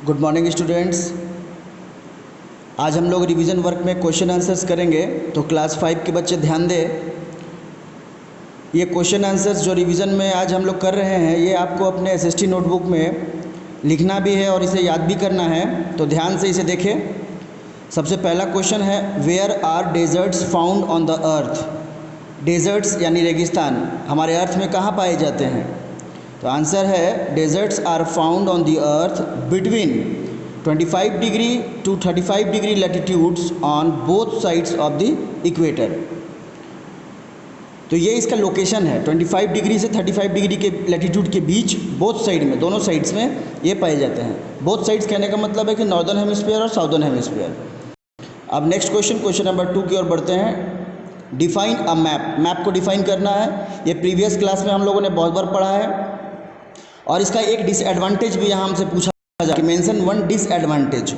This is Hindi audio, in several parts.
Good morning students. आज हम लोग रिवीजन वर्क में क्वेश्चन आंसर्स करेंगे, तो क्लास 5 के बच्चे ध्यान दें। ये क्वेश्चन आंसर्स जो रिवीजन में आज हम लोग कर रहे हैं, ये आपको अपने एसएसटी नोटबुक में लिखना भी है और इसे याद भी करना है, तो ध्यान से इसे देखें। सबसे पहला क्वेश्चन है, where are deserts found on the earth. Deserts यानी रेगिस्तान हमारे अर्थ में कहाँ पाए जाते हैं? तो आंसर है, deserts are found on the earth between 25 degree to 35 degree latitudes on both sides of the equator. तो ये इसका लोकेशन है, 25 डिग्री से 35 डिग्री के लैटिट्यूड के बीच, बोथ साइड में, दोनों साइड्स में ये पाए जाते हैं। बोथ साइड्स कहने का मतलब है कि नॉर्दर्न हेमिस्फीयर और साउदर्न हेमिस्फीयर। अब नेक्स्ट क्वेश्चन नंबर 2 की ओर बढ़ते हैं। Define a map. मैप को डिफाइन करना है। ये प्रीवियस क्लास में हम लोगों ने बहुत बार पढ़ा है, और इसका एक डिसएडवांटेज भी यहाँ हमसे पूछा जाए कि मेंशन वन डिसएडवांटेज।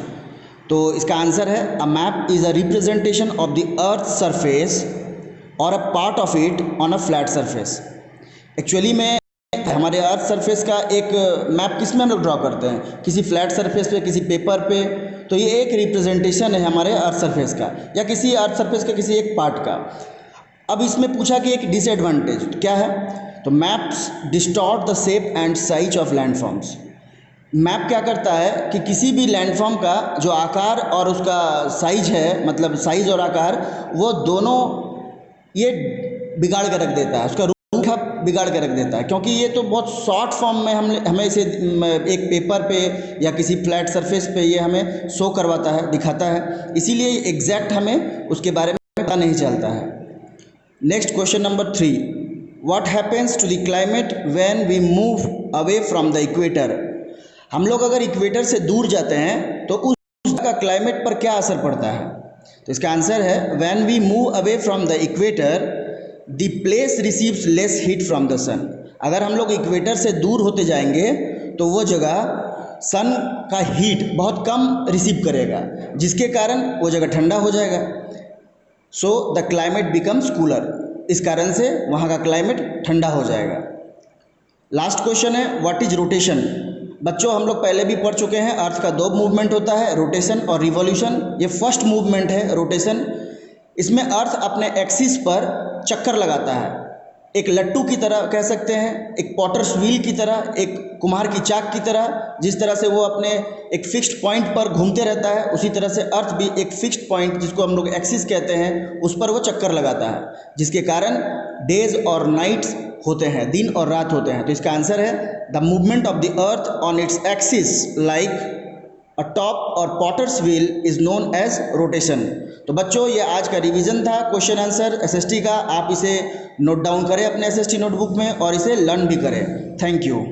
तो इसका आंसर है, a map is a representation of the earth surface और a part of it on a flat surface. Actually में हमारे अर्थ सरफेस का एक मैप किस में हम लोग ड्रॉ करते हैं? किसी फ्लैट सरफेस पे, किसी पेपर पे। तो ये एक रिप्रेजेंटेशन है हमारे अर्थ सरफेस का, या किसी अर्थ सरफेस के किसी एक पार्ट का। अब इसमें पूछा कि एक डिसएडवांटेज क्या है, तो maps distort the shape and size of landforms. Map क्या करता है कि किसी भी लैंडफॉर्म का जो आकार और उसका साइज है, मतलब साइज और आकार, वो दोनों ये बिगाड़ के रख देता है, उसका रूप बिगाड़ के रख देता है। क्योंकि ये तो बहुत शॉर्ट फॉर्म में हमें इसे एक पेपर पे या किसी फ्लैट सरफेस पे ये हमें शो करवाता है, दिखाता है, इसीलिए एग्जैक्ट हमें उसके बारे में पता नहीं चलता है। Next question number 3, what happens to the climate when we move away from the equator. हम लोग अगर इक्वेटर से दूर जाते हैं तो उस का क्लाइमेट पर क्या असर पड़ता है? तो इसका आंसर है, when we move away from the equator the place receives less heat from the sun. अगर हम लोग इक्वेटर से दूर होते जाएंगे तो वो जगह सन का हीट बहुत कम रिसीव करेगा, जिसके कारण वो जगह ठंडा हो जाएगा। So the climate becomes cooler. इस कारण से वहाँ का क्लाइमेट ठंडा हो जाएगा। लास्ट क्वेश्चन है, व्हाट इज रोटेशन। बच्चों, हम लोग पहले भी पढ़ चुके हैं, अर्थ का 2 मूवमेंट होता है, रोटेशन और रिवॉल्यूशन। ये फर्स्ट मूवमेंट है, रोटेशन। इसमें अर्थ अपने एक्सिस पर चक्कर लगाता है, एक लट्टू की तरह कह सकते हैं, एक पॉटर्स व्हील की तरह, एक कुम्हार की चाक की तरह। जिस तरह से वो अपने एक फिक्स्ड पॉइंट पर घूमते रहता है, उसी तरह से अर्थ भी एक फिक्स्ड पॉइंट, जिसको हम लोग एक्सिस कहते हैं, उस पर वो चक्कर लगाता है, जिसके कारण डेज और नाइट्स होते हैं, दिन और रात होते हैं। तो इसका आंसर है, the movement of the earth on its axis like a top और potter's wheel is known as rotation. तो बच्चों, ये आज का रिवीजन था क्वेश्चन आंसर एसएसटी का। आप इसे नोट डाउन करें अपने एसएसटी नोटबुक में और इसे लर्न भी करें। Thank you.